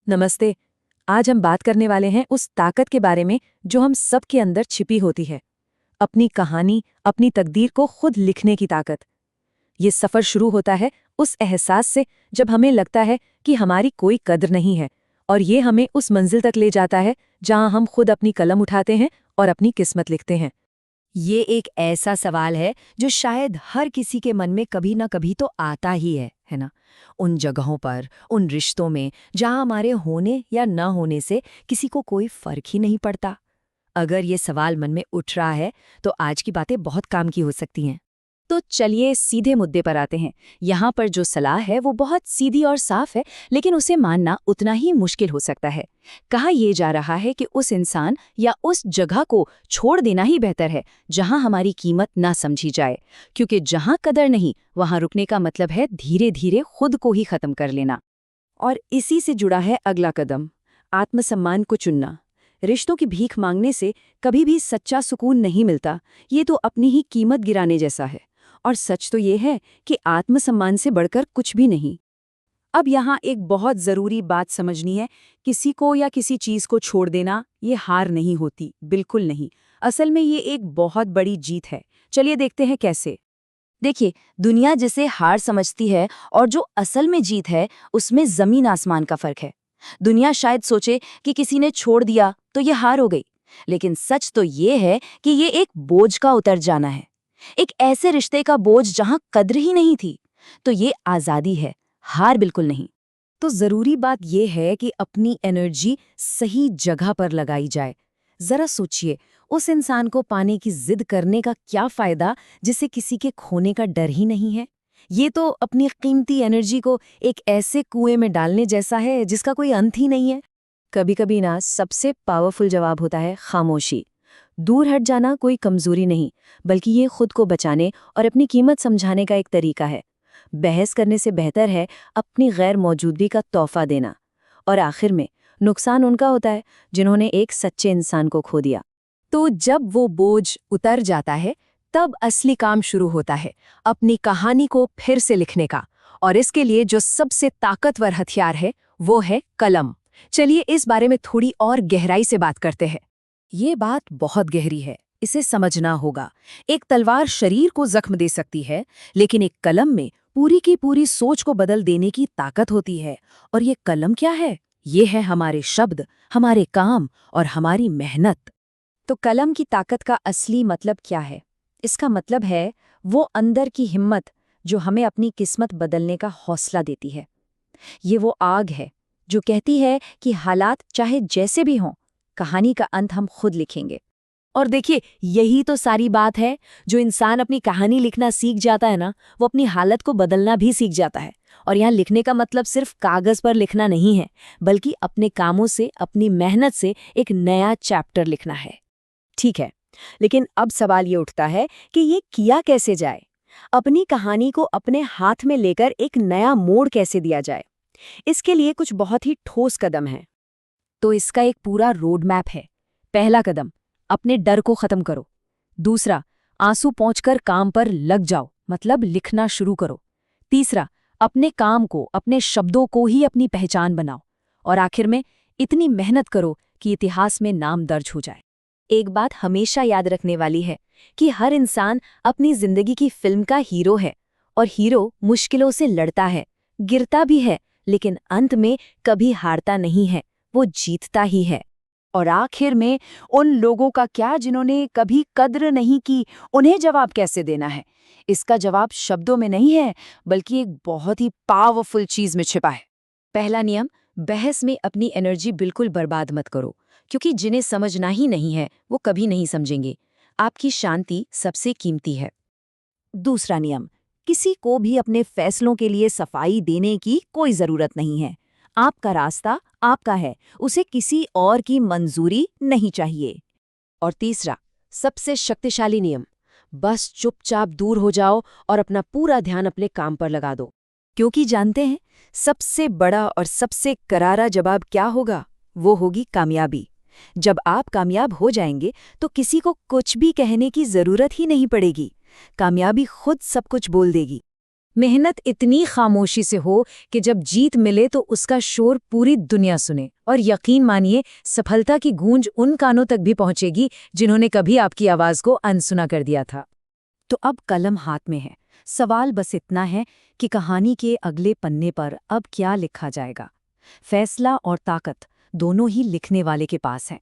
नमस्ते। आज हम बात करने वाले हैं उस ताकत के बारे में जो हम सब के अंदर छिपी होती है। अपनी कहानी, अपनी तकदीर को खुद लिखने की ताकत। ये सफ़र शुरू होता है उस एहसास से जब हमें लगता है कि हमारी कोई कद्र नहीं है, और ये हमें उस मंजिल तक ले जाता है जहां हम खुद अपनी कलम उठाते हैं और अपनी किस्मत लिखते हैं। ये एक ऐसा सवाल है जो शायद हर किसी के मन में कभी ना कभी तो आता ही है ना? उन जगहों पर, उन रिश्तों में जहां हमारे होने या न होने से किसी को कोई फर्क ही नहीं पड़ता। अगर ये सवाल मन में उठ रहा है तो आज की बातें बहुत काम की हो सकती हैं। तो चलिए सीधे मुद्दे पर आते हैं। यहाँ पर जो सलाह है वो बहुत सीधी और साफ है, लेकिन उसे मानना उतना ही मुश्किल हो सकता है। कहा यह जा रहा है कि उस इंसान या उस जगह को छोड़ देना ही बेहतर है जहाँ हमारी कीमत ना समझी जाए, क्योंकि जहाँ कदर नहीं वहाँ रुकने का मतलब है धीरे धीरे खुद को ही खत्म कर लेना। और इसी से जुड़ा है अगला कदम, आत्मसम्मान को चुनना। रिश्तों की भीख मांगने से कभी भी सच्चा सुकून नहीं मिलता, ये तो अपनी ही कीमत गिराने जैसा है। और सच तो ये है कि आत्मसम्मान से बढ़कर कुछ भी नहीं। अब यहाँ एक बहुत ज़रूरी बात समझनी है, किसी को या किसी चीज़ को छोड़ देना ये हार नहीं होती, बिल्कुल नहीं। असल में ये एक बहुत बड़ी जीत है। चलिए देखते हैं कैसे। देखिए, दुनिया जिसे हार समझती है और जो असल में जीत है, उसमें जमीन आसमान का फर्क है। दुनिया शायद सोचे कि किसी ने छोड़ दिया तो ये हार हो गई, लेकिन सच तो ये है कि ये एक बोझ का उतर जाना है, एक ऐसे रिश्ते का बोझ जहां कद्र ही नहीं थी। तो ये आजादी है, हार बिल्कुल नहीं। तो ज़रूरी बात यह है कि अपनी एनर्जी सही जगह पर लगाई जाए। ज़रा सोचिए, उस इंसान को पाने की जिद करने का क्या फ़ायदा जिसे किसी के खोने का डर ही नहीं है। ये तो अपनी कीमती एनर्जी को एक ऐसे कुएं में डालने जैसा है जिसका कोई अंत ही नहीं है। कभी-कभी ना सबसे पावरफुल जवाब होता है खामोशी। दूर हट जाना कोई कमज़ोरी नहीं, बल्कि ये खुद को बचाने और अपनी कीमत समझाने का एक तरीका है। बहस करने से बेहतर है अपनी गैर मौजूदगी का तोहफा देना। और आखिर में नुकसान उनका होता है जिन्होंने एक सच्चे इंसान को खो दिया। तो जब वो बोझ उतर जाता है, तब असली काम शुरू होता है, अपनी कहानी को फिर से लिखने का। और इसके लिए जो सबसे ताकतवर हथियार है वो है कलम। चलिए इस बारे में थोड़ी और गहराई से बात करते हैं। ये बात बहुत गहरी है, इसे समझना होगा। एक तलवार शरीर को जख्म दे सकती है, लेकिन एक कलम में पूरी की पूरी सोच को बदल देने की ताकत होती है। और ये कलम क्या है? ये है हमारे शब्द, हमारे काम और हमारी मेहनत। तो कलम की ताकत का असली मतलब क्या है? इसका मतलब है वो अंदर की हिम्मत जो हमें अपनी किस्मत बदलने का हौसला देती है। ये वो आग है जो कहती है कि हालात चाहे जैसे भी हों, कहानी का अंत हम खुद लिखेंगे। और देखिए, यही तो सारी बात है। जो इंसान अपनी कहानी लिखना सीख जाता है ना, वो अपनी हालत को बदलना भी सीख जाता है। और यहाँ लिखने का मतलब सिर्फ कागज पर लिखना नहीं है, बल्कि अपने कामों से, अपनी मेहनत से एक नया चैप्टर लिखना है। ठीक है, लेकिन अब सवाल ये उठता है कि ये किया कैसे जाए? अपनी कहानी को अपने हाथ में लेकर एक नया मोड़ कैसे दिया जाए? इसके लिए कुछ बहुत ही ठोस कदम हैं। तो इसका एक पूरा रोड मैप है। पहला कदम, अपने डर को खत्म करो। दूसरा, आंसू पोंछकर काम पर लग जाओ, मतलब लिखना शुरू करो। तीसरा, अपने काम को, अपने शब्दों को ही अपनी पहचान बनाओ। और आखिर में इतनी मेहनत करो कि इतिहास में नाम दर्ज हो जाए। एक बात हमेशा याद रखने वाली है कि हर इंसान अपनी जिंदगी की फिल्म का हीरो है, और हीरो मुश्किलों से लड़ता है, गिरता भी है, लेकिन अंत में कभी हारता नहीं है, वो जीतता ही है। और आखिर में उन लोगों का क्या जिन्होंने कभी कद्र नहीं की, उन्हें जवाब कैसे देना है? इसका जवाब शब्दों में नहीं है, बल्कि एक बहुत ही पावरफुल चीज में छिपा है। पहला नियम, बहस में अपनी एनर्जी बिल्कुल बर्बाद मत करो, क्योंकि जिन्हें समझना ही नहीं है वो कभी नहीं समझेंगे। आपकी शांति सबसे कीमती है। दूसरा नियम, किसी को भी अपने फैसलों के लिए सफाई देने की कोई जरूरत नहीं है। आपका रास्ता आपका है, उसे किसी और की मंजूरी नहीं चाहिए। और तीसरा, सबसे शक्तिशाली नियम, बस चुपचाप दूर हो जाओ और अपना पूरा ध्यान अपने काम पर लगा दो। क्योंकि जानते हैं, सबसे बड़ा और सबसे करारा जवाब क्या होगा? वो होगी कामयाबी। जब आप कामयाब हो जाएंगे तो किसी को कुछ भी कहने की जरूरत ही नहीं पड़ेगी। कामयाबी खुद सब कुछ बोल देगी। मेहनत इतनी खामोशी से हो कि जब जीत मिले तो उसका शोर पूरी दुनिया सुने। और यकीन मानिए, सफलता की गूंज उन कानों तक भी पहुंचेगी जिन्होंने कभी आपकी आवाज को अनसुना कर दिया था। तो अब कलम हाथ में है। सवाल बस इतना है कि कहानी के अगले पन्ने पर अब क्या लिखा जाएगा। फैसला और ताकत दोनों ही लिखने वाले के पास हैं।